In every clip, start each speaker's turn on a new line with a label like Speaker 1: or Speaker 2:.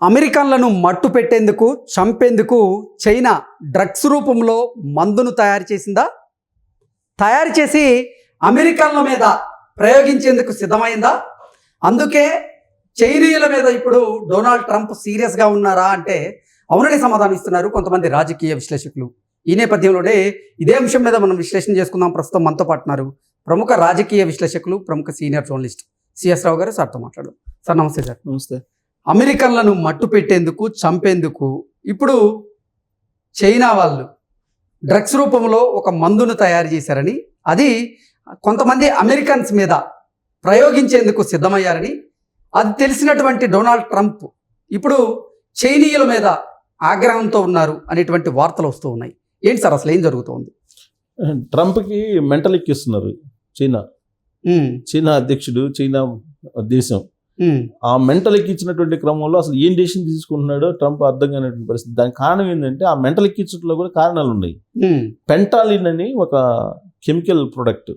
Speaker 1: అమెరికన్లను మట్టు పెట్టేందుకు చంపేందుకు China drugs రూపంలో మందును తయారు చేసిందా? తయారు చేసి అమెరికన్ల మీద ప్రయోగించేందుకు సిద్ధమైందా? అందుకే చైనీయుల మీద ఇప్పుడు డొనాల్డ్ ట్రంప్ సీరియస్గా ఉన్నారా అంటే అవునని సమాధానం ఇస్తున్నారు కొంతమంది రాజకీయ విశ్లేషకులు. ఈ నేపథ్యంలోనే ఇదే అంశం మీద మనం విశ్లేషణ చేసుకుందాం. ప్రస్తుతం మనతో పాటున్నారు ప్రముఖ రాజకీయ విశ్లేషకులు, ప్రముఖ సీనియర్ జర్నలిస్ట్ సిఎస్ రావు గారు. సార్తో మాట్లాడు. సార్ నమస్తే. సార్
Speaker 2: నమస్తే.
Speaker 1: అమెరికన్లను మట్టు పెట్టేందుకు చంపేందుకు ఇప్పుడు చైనా వాళ్ళు డ్రగ్స్ రూపంలో ఒక మందును తయారు చేశారని, అది కొంతమంది అమెరికన్స్ మీద ప్రయోగించేందుకు సిద్ధమయ్యారని, అది తెలిసినటువంటి డొనాల్డ్ ట్రంప్ ఇప్పుడు చైనీయుల మీద ఆగ్రహంతో ఉన్నారు అనేటువంటి వార్తలు వస్తూ ఉన్నాయి. ఏంటి సార్ అసలు ఏం జరుగుతోంది?
Speaker 2: ట్రంప్కి మెంటల్ ఎక్కిస్తున్నారు చైనా అధ్యక్షుడు, చైనా దేశం. ఆ మెంటల్ ఎక్కించినటువంటి క్రమంలో అసలు ఏం డెసిషన్ తీసుకుంటున్నాడో ట్రంప్ అర్థం కానిటువంటి పరిస్థితి. దానికి కారణం ఏంటంటే ఆ మెంటల్ ఎక్కించడంలో కూడా కారణాలు ఉన్నాయి. పెంటాలిన్ అని ఒక కెమికల్ ప్రొడక్ట్,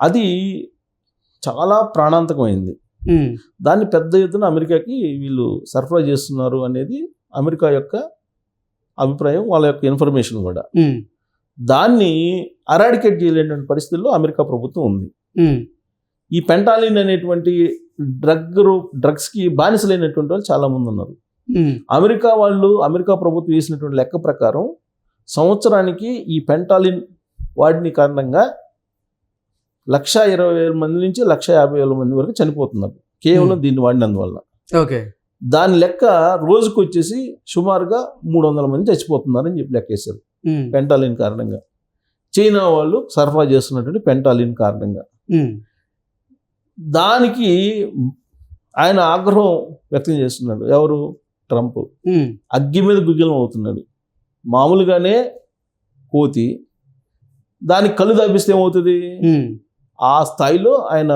Speaker 2: అది చాలా ప్రాణాంతకమైంది. దాన్ని పెద్ద ఎత్తున అమెరికాకి వీళ్ళు సరఫరా చేస్తున్నారు అనేది అమెరికా యొక్క అభిప్రాయం, వాళ్ళ యొక్క ఇన్ఫర్మేషన్ కూడా. దాన్ని అరాడికేట్ చేయలేనటువంటి పరిస్థితుల్లో అమెరికా ప్రభుత్వం ఉంది. ఈ పెంటాలిన్ అనేటువంటి డ్రగ్స్కి బానిసలైనటువంటి వాళ్ళు చాలా మంది ఉన్నారు. అమెరికా ప్రభుత్వం వేసినటువంటి లెక్క ప్రకారం సంవత్సరానికి ఈ పెంటాలిన్ వాడిని కారణంగా 120,000 మంది నుంచి 150,000 మంది వరకు చనిపోతున్నారు కేవలం దీన్ని వాడినందువల్ల. దాని లెక్క రోజుకు వచ్చేసి సుమారుగా 300 మంది చచ్చిపోతున్నారని చెప్పి లెక్కేశారు పెంటాలిన్ కారణంగా. చైనా వాళ్ళు సరఫరా చేస్తున్నటువంటి పెంటాలిన్ కారణంగా. దానికి ఆయన ఆగ్రహం వ్యక్తం చేస్తున్నాడు. ఎవరు? ట్రంప్. అగ్గి మీద గుగ్గిలం అవుతున్నాడు. మామూలుగానే కోతి, దానికి కళ్ళు దాపిస్తే ఏమవుతుంది? ఆ స్థాయిలో ఆయన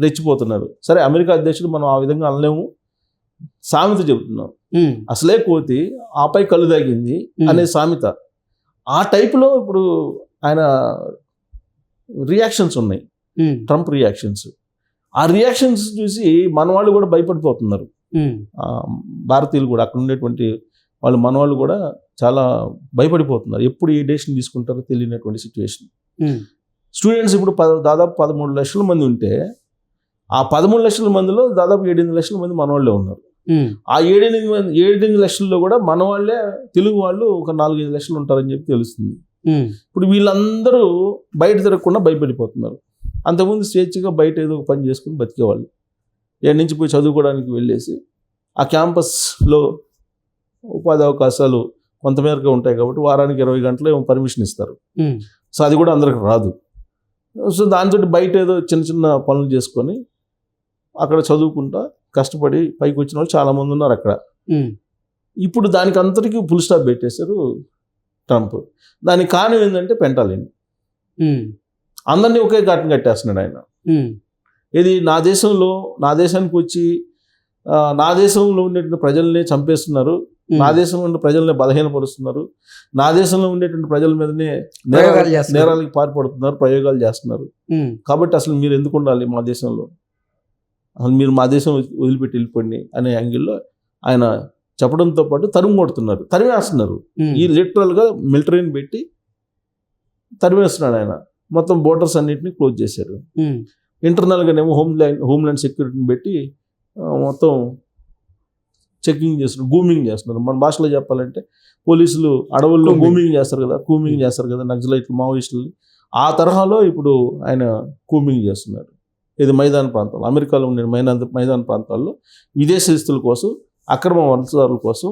Speaker 2: రెచ్చిపోతున్నారు. సరే, అమెరికా అధ్యక్షుడు మనం ఆ విధంగా అనలేము, సామెత చెబుతున్నాం. అసలే కోతి ఆపై కళ్ళు దాగింది అనే సామెత. ఆ టైపులో ఇప్పుడు ఆయన రియాక్షన్స్ ఉన్నాయి, ట్రంప్ రియాక్షన్స్. ఆ రియాక్షన్స్ చూసి మన వాళ్ళు కూడా భయపడిపోతున్నారు. భారతీయులు కూడా, అక్కడ ఉండేటువంటి వాళ్ళు, మన వాళ్ళు కూడా చాలా భయపడిపోతున్నారు. ఎప్పుడు ఏ డెసిషన్ తీసుకుంటారో తెలియనటువంటి సిచ్యువేషన్. స్టూడెంట్స్ ఇప్పుడు దాదాపు 13 లక్షల మంది ఉంటే ఆ 13 లక్షల మందిలో దాదాపు 7-8 లక్షల మంది మన వాళ్ళే ఉన్నారు. ఆ 7-8 లక్షల్లో కూడా మన వాళ్ళే, తెలుగు వాళ్ళు ఒక 4-5 లక్షలు ఉంటారని చెప్పి తెలుస్తుంది. ఇప్పుడు వీళ్ళందరూ బయట తిరగకుండా భయపడిపోతున్నారు. అంతకుముందు స్వేచ్ఛగా బయట ఏదో ఒక పని చేసుకుని బతికేవాళ్ళు. ఏడు నుంచి పోయి చదువుకోవడానికి వెళ్ళేసి ఆ క్యాంపస్లో ఉపాధి అవకాశాలు కొంతమేరకు ఉంటాయి కాబట్టి వారానికి 20 గంటలు ఏమో పర్మిషన్ ఇస్తారు. సో అది కూడా అందరికి రాదు. సో దాంతో బయట ఏదో చిన్న చిన్న పనులు చేసుకొని అక్కడ చదువుకుంటా కష్టపడి పైకి వచ్చిన వాళ్ళు చాలామంది ఉన్నారు అక్కడ. ఇప్పుడు దానికి అంతటికీ ఫుల్ స్టాప్ పెట్టేశారు ట్రంప్. దానికి కారణం ఏంటంటే పెంటాలిన్. అందరినీ ఒకే ఘాటన కట్టేస్తున్నాడు ఆయన. ఇది నా దేశానికి వచ్చి నా దేశంలో ఉండేటువంటి ప్రజల్ని చంపేస్తున్నారు, నా దేశంలో ఉండే ప్రజల్ని బలహీనపరుస్తున్నారు, నా దేశంలో ఉండేటువంటి ప్రజల మీదనే నేరాలకి పాల్పడుతున్నారు, ప్రయోగాలు చేస్తున్నారు. కాబట్టి అసలు మీరు ఎందుకు ఉండాలి మా దేశంలో, అసలు మీరు మా దేశం వదిలిపెట్టి వెళ్ళిపోండి అనే యాంగిల్లో ఆయన చెప్పడంతో పాటు తరిమేస్తున్నారు. ఈ లిటరల్గా మిలిటరీని పెట్టి తరిమేస్తున్నాడు ఆయన. మొత్తం బోర్డర్స్ అన్నింటినీ క్లోజ్ చేశారు. ఇంటర్నల్గానేమో హోమ్ల్యాండ్ సెక్యూరిటీని పెట్టి మొత్తం చెకింగ్ చేస్తున్నారు, గూమింగ్ చేస్తున్నారు. మన భాషలో చెప్పాలంటే పోలీసులు అడవుల్లో కూమింగ్ చేస్తారు కదా నక్సలైట్లు, మావోయిస్టులు. ఆ తరహాలో ఇప్పుడు ఆయన కూమింగ్ చేస్తున్నారు. ఇది మైదాన ప్రాంతాలు, అమెరికాలో ఉండే మైదాన ప్రాంతాల్లో విదేశీస్తుల కోసం, అక్రమ వలసదారుల కోసం,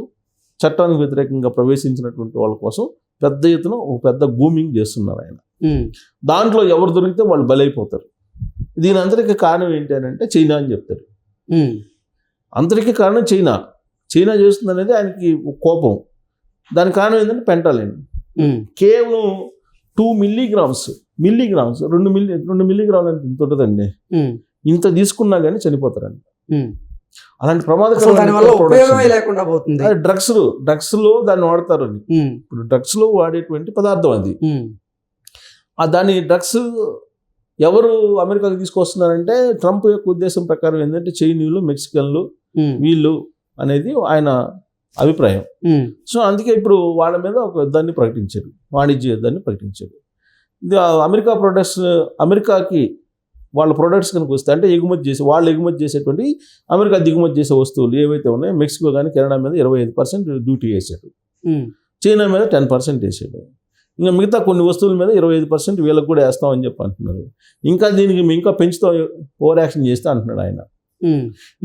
Speaker 2: చట్టానికి వ్యతిరేకంగా ప్రవేశించినటువంటి వాళ్ళ కోసం పెద్ద ఎత్తున ఒక పెద్ద గూమింగ్ చేస్తున్నారు ఆయన. దాంట్లో ఎవరు దొరికితే వాళ్ళు బలైపోతారు. దీని అందరికీ కారణం ఏంటి అని అంటే చైనా అని చెప్తారు. అందరికీ కారణం చైనా చేస్తుంది అనేది ఆయనకి కోపం. దానికి కారణం ఏంటంటే పెంటాలిన్. కేవలం 2 మిల్లీగ్రామ్స్ 2 మిల్లీగ్రాములు అంటే ఇంత ఉంటుందండి. ఇంత తీసుకున్నా కానీ చనిపోతారండి. అలాంటి ప్రమాదకరమైన డ్రగ్స్ లో దాన్ని వాడతారు. ఇప్పుడు డ్రగ్స్ లో వాడేటువంటి పదార్థం అది. దాని డ్రగ్స్ ఎవరు అమెరికాకి తీసుకొస్తున్నారంటే ట్రంప్ యొక్క ఉద్దేశం ప్రకారం ఏంటంటే చైనీయులు, మెక్సికన్లు వీళ్ళు అనేది ఆయన అభిప్రాయం. సో అందుకే ఇప్పుడు వాళ్ళ మీద ఒక యుద్ధాన్ని ప్రకటించారు, వాణిజ్య యుద్ధాన్ని ప్రకటించారు. ఇది అమెరికాకి వాళ్ళ ప్రొడక్ట్స్ కనుక వస్తే అంటే వాళ్ళు ఎగుమతి చేసేటువంటి అమెరికా దిగుమతి చేసే వస్తువులు ఏవైతే ఉన్నాయో మెక్సికో కానీ కెనడా మీద 25% డ్యూటీ వేసాడు, చైనా మీద 10% వేసాడు. ఇంకా మిగతా కొన్ని వస్తువుల మీద 25% వీళ్ళకి కూడా వేస్తామని చెప్పి అంటున్నారు. ఇంకా దీనికి ఇంకా పెంచుతాం, ఓవర్ యాక్షన్ చేస్తే అంటున్నాడు ఆయన.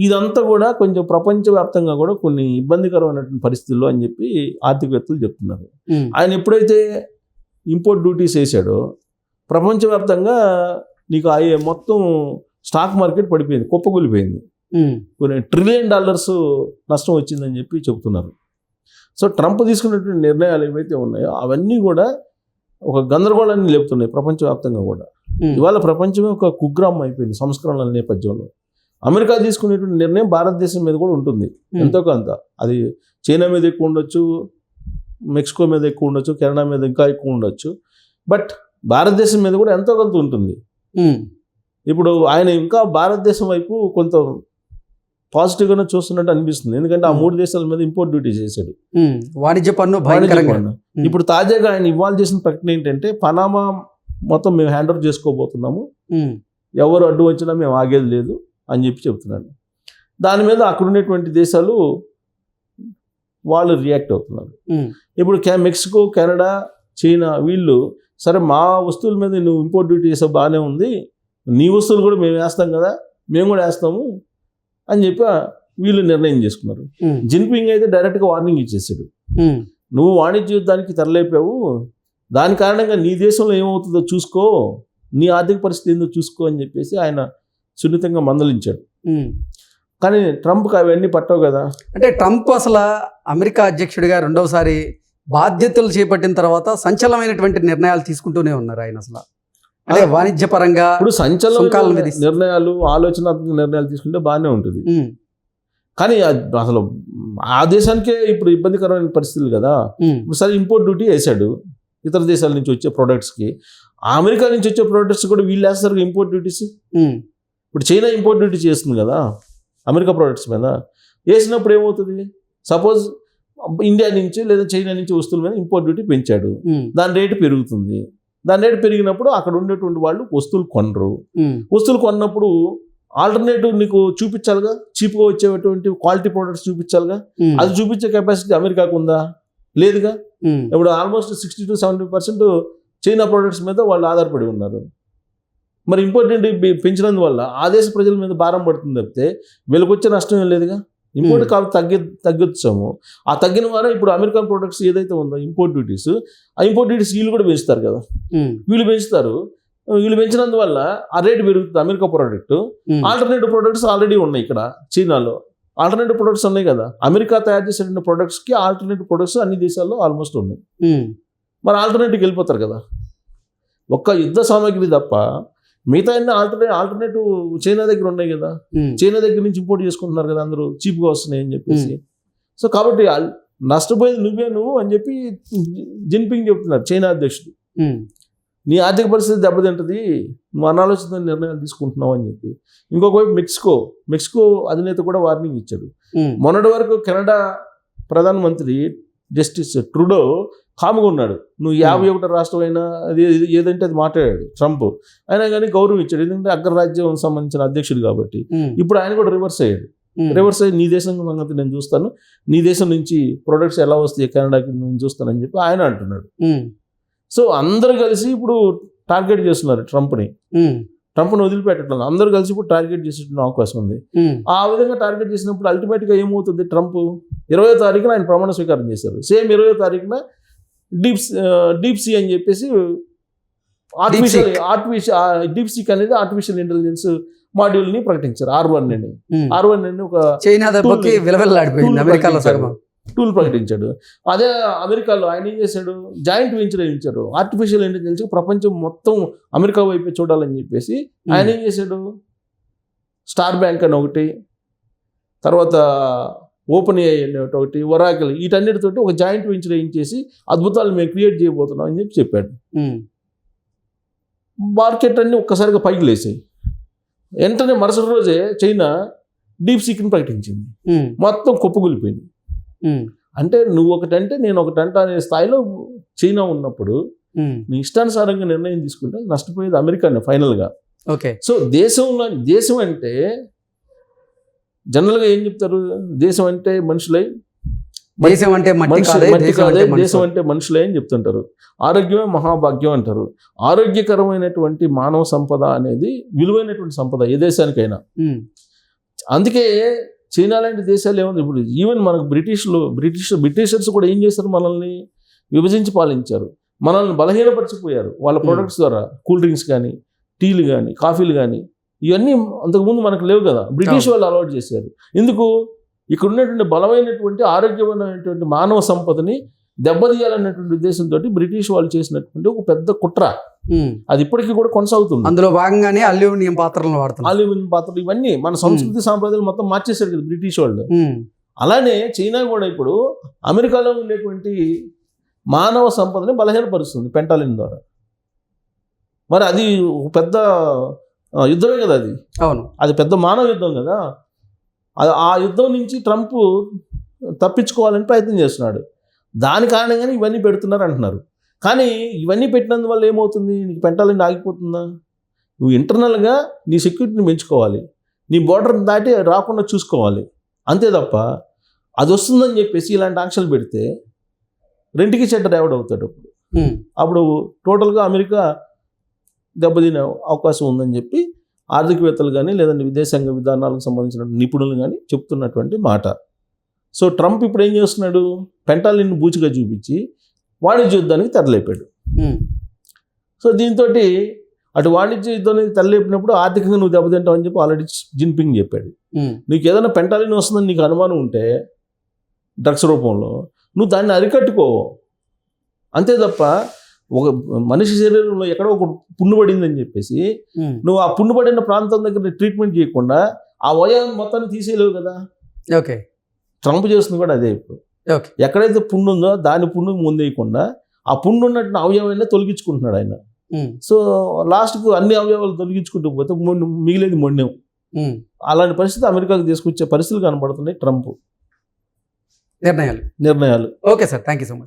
Speaker 2: ఇదంతా కూడా కొంచెం ప్రపంచవ్యాప్తంగా కూడా కొన్ని ఇబ్బందికరమైనటువంటి పరిస్థితుల్లో అని చెప్పి ఆర్థికవేత్తలు చెప్తున్నారు. ఆయన ఎప్పుడైతే ఇంపోర్ట్ డ్యూటీస్ వేసాడో ప్రపంచవ్యాప్తంగా నీకు మొత్తం స్టాక్ మార్కెట్ పడిపోయింది, కుప్పకూలిపోయింది, కొన్ని $1 ట్రిలియన్ నష్టం వచ్చిందని చెప్పి చెబుతున్నారు. సో ట్రంప్ తీసుకున్నటువంటి నిర్ణయాలు ఏవైతే ఉన్నాయో అవన్నీ కూడా ఒక గందరగోళాన్ని లేపుతున్నాయి ప్రపంచవ్యాప్తంగా కూడా. ఇవాళ ప్రపంచమే ఒక కుగ్రామం అయిపోయింది సంస్కరణల నేపథ్యంలో. అమెరికా తీసుకునేటువంటి నిర్ణయం భారతదేశం మీద కూడా ఉంటుంది ఎంతో కొంత. అది చైనా మీద ఎక్కువ ఉండొచ్చు, మెక్సికో మీద ఎక్కువ ఉండొచ్చు, కెనడా మీద ఇంకా ఎక్కువ ఉండొచ్చు, బట్ భారతదేశం మీద కూడా ఎంతో కొంత ఉంటుంది. ఇప్పుడు ఆయన ఇంకా భారతదేశం వైపు కొంత పాజిటివ్గానే చూస్తున్నట్టు అనిపిస్తుంది. ఎందుకంటే ఆ 3 దేశాల మీద ఇంపోర్ట్ డ్యూటీ చేశాడు,
Speaker 1: వాణిజ్య పన్ను.
Speaker 2: ఇప్పుడు తాజాగా ఆయన ఇవాళ చేసిన ప్రకటన ఏంటంటే పనామా మొత్తం మేము హ్యాండ్ ఓవర్ చేసుకోబోతున్నాము, ఎవరు అడ్డు వచ్చినా మేము ఆగేది లేదు అని చెప్పి చెప్తున్నాడు. దాని మీద అక్కడ ఉండేటువంటి దేశాలు వాళ్ళు రియాక్ట్ అవుతున్నారు. ఇప్పుడు మెక్సికో, కెనడా, చైనా వీళ్ళు సరే మా వస్తువుల మీద నువ్వు ఇంపోర్ట్ డ్యూటీ చేసే బాగానే ఉంది, నీ వస్తువులు కూడా మేము వేస్తాం కదా, మేము కూడా వేస్తాము అని చెప్పి వీళ్ళు నిర్ణయం చేసుకున్నారు. జిన్పింగ్ అయితే డైరెక్ట్గా వార్నింగ్ ఇచ్చేసాడు, నువ్వు వాణిజ్య యుద్ధానికి తెరలేపావు, దాని కారణంగా నీ దేశంలో ఏమవుతుందో చూసుకో, నీ ఆర్థిక పరిస్థితి ఏందో చూసుకో అని చెప్పేసి ఆయన సున్నితంగా మందలించాడు. కానీ ట్రంప్కి అవన్నీ పట్టవు కదా.
Speaker 1: అంటే ట్రంప్ అసలు అమెరికా అధ్యక్షుడిగా రెండవసారి బాధ్యతలు చేపట్టిన తర్వాత సంచలనమైనటువంటి నిర్ణయాలు తీసుకుంటూనే ఉన్నారు ఆయన. అసలు అంటే వాణిజ్యపరంగా
Speaker 2: ఇప్పుడు సంచలన నిర్ణయాలు, ఆలోచనాత్మక నిర్ణయాలు తీసుకుంటే బాగానే ఉంటుంది. కానీ అసలు ఆ దేశానికే ఇప్పుడు ఇబ్బందికరమైన పరిస్థితులు కదా. ఇప్పుడు సరే ఇంపోర్ట్ డ్యూటీ వేసాడు ఇతర దేశాల నుంచి వచ్చే ప్రొడక్ట్స్కి, అమెరికా నుంచి వచ్చే ప్రొడక్ట్స్ కూడా వీళ్ళు వేస్తారు ఇంపోర్ట్ డ్యూటీస్. ఇప్పుడు చైనా ఇంపోర్ట్ డ్యూటీ చేస్తుంది కదా అమెరికా ప్రొడక్ట్స్ మీద, వేసినప్పుడు ఏమవుతుంది, సపోజ్ ఇండియా నుంచి లేదా చైనా నుంచి వస్తువుల మీద ఇంపోర్ట్ డ్యూటీ పెంచాడు, దాని రేటు పెరుగుతుంది. దాని రేటు పెరిగినప్పుడు అక్కడ ఉండేటువంటి వాళ్ళు వస్తువులు కొనరు. వస్తువులు కొన్నప్పుడు ఆల్టర్నేటివ్ నీకు చూపించాలిగా, చీప్గా వచ్చేటువంటి క్వాలిటీ ప్రొడక్ట్స్ చూపించాలిగా. అది చూపించే కెపాసిటీ అమెరికాకు ఉందా? లేదుగా. ఇప్పుడు ఆల్మోస్ట్ 60 to 70% చైనా ప్రొడక్ట్స్ మీద వాళ్ళు ఆధారపడి ఉన్నారు. మరి ఇంపోర్ట్ డ్యూటీ పెంచినందువల్ల ఆ దేశ ప్రజల మీద భారం పడుతుంది తప్పితే వీళ్ళకి వచ్చే నష్టం ఏం లేదుగా. ఇంపోర్ట్ కాదు తగ్గించాము, ఆ తగ్గిన వారు ఇప్పుడు అమెరికన్ ప్రొడక్ట్స్ ఏదైతే ఉందో ఇంపోర్ట్ డ్యూటీస్, ఆ ఇంపోర్ట్ డ్యూటీస్ వీళ్ళు కూడా పెంచుతారు కదా. వీళ్ళు పెంచినందువల్ల ఆ రేటు పెరుగుతుంది America product. Alternative products already ఉన్నాయి ఇక్కడ చైనాలో, ఆల్టర్నేటివ్ ప్రొడక్ట్స్ ఉన్నాయి కదా. అమెరికా తయారు చేసే ప్రొడక్ట్స్కి ఆల్టర్నేటివ్ ప్రొడక్ట్స్ అన్ని దేశాల్లో ఆల్మోస్ట్ ఉన్నాయి. మరి ఆల్టర్నేటివ్కి వెళ్ళిపోతారు కదా. ఒక్క యుద్ధ సామాగ్రి తప్ప మిగతా అన్ని ఆల్టర్నేటివ్ చైనా దగ్గర ఉన్నాయి కదా. చైనా దగ్గర నుంచి ఇంపోర్ట్ చేసుకుంటున్నారు కదా అందరూ, చీప్గా వస్తున్నాయి అని చెప్పేసి. సో కాబట్టి నష్టపోయేది నువ్వు అని చెప్పి జిన్పింగ్ చెప్తున్నారు చైనా అధ్యక్షుడు. నీ ఆర్థిక పరిస్థితి దెబ్బతింటది, నువ్వు అనాలోచిత నిర్ణయాలు తీసుకుంటున్నావు అని చెప్పి. ఇంకొక వైపు మెక్సికో అధినేత కూడా వార్నింగ్ ఇచ్చాడు. మొన్నటి వరకు కెనడా ప్రధానమంత్రి జస్టిస్ ట్రూడో కాముగా ఉన్నాడు, నువ్వు 51 రాష్ట్రం అయినా అది ఏదంటే అది మాట్లాడాడు ట్రంప్, అయినా కానీ గౌరవం ఇచ్చాడు, ఎందుకంటే అగ్రరాజ్యం సంబంధించిన అధ్యక్షుడు కాబట్టి. ఇప్పుడు ఆయన కూడా రివర్స్ అయ్యాడు. నీ దేశం సంగతి నేను చూస్తాను, నీ దేశం నుంచి ప్రొడక్ట్స్ ఎలా వస్తాయి కెనడాకి నేను చూస్తానని చెప్పి ఆయన అంటున్నాడు. సో అందరు కలిసి ఇప్పుడు టార్గెట్ చేస్తున్నారు ట్రంప్ని వదిలిపెట్టడం. అందరూ కలిసి ఇప్పుడు టార్గెట్ చేసేటువంటి అవకాశం ఉంది. ఆ విధంగా టార్గెట్ చేసినప్పుడు అల్టిమేట్గా ఏమవుతుంది, ట్రంప్ 20వ తారీఖున ఆయన ప్రమాణ స్వీకారం చేశారు. సేమ్ 20వ తారీఖున డీప్ సీ అని చెప్పేసి డీప్ అనేది ఆర్టిఫిషియల్ ఇంటెలిజెన్స్ మాడ్యూల్ని ప్రకటించారు. R1 అని ఒక
Speaker 1: చైనా దెబ్బకి విలవిల్లాడిపోయింది అమెరికాలో
Speaker 2: టూల్ ప్రకటించాడు. అదే అమెరికాలో ఆయన ఏం చేశాడు, జాయింట్ వెంచర్ ఇచ్చారు ఆర్టిఫిషియల్ ఇంటెలిజెన్స్. ప్రపంచం మొత్తం అమెరికా వైపు చూడాలని చెప్పేసి ఆయన ఏం చేశాడు, స్టార్ బ్యాంక్ అని ఒకటి, తర్వాత ఓపెన్ AI అని ఒకటి, ఒరాకిల్, వీటన్నిటితోటి ఒక జాయింట్ వెంచర్ చేసి అద్భుతాలు మేము క్రియేట్ చేయబోతున్నాం అని చెప్పాడు. మార్కెట్ అన్ని ఒక్కసారిగా పైకి లేసాయి. వెంటనే మరుసటి రోజే చైనా డీప్ సీక్ని ప్రకటించింది.
Speaker 1: ఉమ్,
Speaker 2: మొత్తం కుప్పగొలిపోయింది.
Speaker 1: ఉమ్,
Speaker 2: అంటే నువ్వు ఒకటంటే నేను ఒకటంట అనే స్థాయిలో చైనా ఉన్నప్పుడు
Speaker 1: ఉమ్,
Speaker 2: నీ ఇష్టానుసారంగా నిర్ణయం తీసుకుంటే నష్టపోయేది అమెరికానే ఫైనల్గా.
Speaker 1: ఓకే.
Speaker 2: సో దేశం అంటే జనరల్గా ఏం చెప్తారు, దేశం అంటే మనుషులై,
Speaker 1: దేశం అంటే మట్టి కాదే,
Speaker 2: మట్టి
Speaker 1: దేశం
Speaker 2: కాదే,
Speaker 1: అంటే మనుషులు.
Speaker 2: దేశం అంటే మనుషులే అని చెప్తుంటారు. ఆరోగ్యమే మహాభాగ్యం అంటారు. ఆరోగ్యకరమైనటువంటి మానవ సంపద అనేది విలువైనటువంటి సంపద ఏ దేశానికైనా.
Speaker 1: ఉమ్,
Speaker 2: అందుకే చైనా లాంటి దేశాలు ఏముంది, ఇప్పుడు ఈవెన్ మనకు బ్రిటిషర్స్ కూడా ఏం చేశారు, మనల్ని విభజించి పాలించారు, మనల్ని బలహీనపరిచిపోయారు వాళ్ళ ప్రొడక్ట్స్ ద్వారా. కూల్ డ్రింక్స్ కానీ, టీలు కానీ, కాఫీలు కానీ, ఇవన్నీ అంతకుముందు మనకు లేవు కదా, బ్రిటిష్ వాళ్ళు అలవాటు చేశారు. ఎందుకు, ఇక్కడ ఉన్నటువంటి బలమైనటువంటి ఆరోగ్యమైనటువంటి మానవ సంపదని దెబ్బతీయాలన్నటువంటి ఉద్దేశంతో బ్రిటిష్ వాళ్ళు చేసినటువంటి ఒక పెద్ద కుట్ర.
Speaker 1: ఉమ్.
Speaker 2: అది ఇప్పటికీ కూడా కొనసాగుతుంది.
Speaker 1: అందులో భాగంగానే అల్యూమినియం పాత్రలను వాడుతున్నారు.
Speaker 2: అల్యూమినియం పాత్రలు ఇవన్నీ మన సంస్కృతి సాంప్రదాయాలు మొత్తం మార్చేశారు కదా బ్రిటిష్ వాళ్ళు.
Speaker 1: ఉమ్,
Speaker 2: అలానే చైనా కూడా ఇప్పుడు అమెరికాలో ఉండేటువంటి మానవ సంపదని బలహీనపరుస్తుంది పెంటాలిన్ ద్వారా. మరి అది ఒక పెద్ద యుద్ధమే కదా అది.
Speaker 1: అవును.
Speaker 2: అది పెద్ద మానవ యుద్ధం కదా. ఆ యుద్ధం నుంచి ట్రంప్ తప్పించుకోవాలని ప్రయత్నం చేస్తున్నాడు. దాని కారణంగానే ఇవన్నీ పెడుతున్నారు అంటున్నారు. కానీ ఇవన్నీ పెట్టినందువల్ల ఏమవుతుంది, నీకు పెంటాలిన్ ఆగిపోతుందా? నువ్వు ఇంటర్నల్గా నీ సెక్యూరిటీని పెంచుకోవాలి, నీ బోర్డర్ దాటి రాకుండా చూసుకోవాలి, అంతే తప్ప అది వస్తుందని చెప్పేసి ఇలాంటి ఆంక్షలు పెడితే రెంటికి చెడ్డ ఎవడవుతాడు.
Speaker 1: ఉమ్,
Speaker 2: అప్పుడు టోటల్గా అమెరికా దెబ్బతినే అవకాశం ఉందని చెప్పి ఆర్థికవేత్తలు కానీ లేదంటే విదేశాంగ విధానాలకు సంబంధించిన నిపుణులు కానీ చెప్తున్నటువంటి మాట. సో ట్రంప్ ఇప్పుడు ఏం చేస్తున్నాడు, పెంటాలిన్ బూచిగా చూపించి వాణిజ్య యుద్ధానికి తెరలేపాడు.
Speaker 1: ఉమ్,
Speaker 2: సో దీంతో అటు వాణిజ్య యుద్ధానికి తెరలేపినప్పుడు ఆర్థికంగా నువ్వు దెబ్బతింటావు అని చెప్పి ఆల్రెడీ జిన్పింగ్ చెప్పాడు.
Speaker 1: ఉమ్,
Speaker 2: నీకు ఏదైనా పెంటాలిన్ వస్తుందని నీకు అనుమానం ఉంటే డ్రగ్స్ రూపంలో నువ్వు దాన్ని అరికట్టుకో, అంతే తప్ప ఒక మనిషి శరీరంలో ఎక్కడో ఒక పుండు పడిందని చెప్పేసి
Speaker 1: ఉమ్,
Speaker 2: నువ్వు ఆ పుండు పడిన ప్రాంతం దగ్గర ట్రీట్మెంట్ చేయకుండా ఆ వయం మొత్తాన్ని తీసేయలేవు కదా.
Speaker 1: ఓకే.
Speaker 2: ట్రంప్ చేస్తుంది కూడా అదే. ఇప్పుడు
Speaker 1: ఓకే.
Speaker 2: ఎక్కడైతే పుండు ఉందో దాని పుండు ముందేయకుండా ఆ పుండు ఉన్నట్టు అవయవాన్ని తొలగించుకుంటున్నాడు ఆయన.
Speaker 1: ఉమ్,
Speaker 2: సో లాస్ట్కు అన్ని అవయవాలు తొలగించుకుంటూ పోతే మిగిలేది మొండెం.
Speaker 1: ఉమ్.
Speaker 2: అలాంటి పరిస్థితి అమెరికాకు తీసుకొచ్చే పరిస్థితులు కనబడుతున్నాయి ట్రంప్
Speaker 1: నిర్ణయాలు.
Speaker 2: నిర్ణయాలు.
Speaker 1: Okay sir, thank you so much.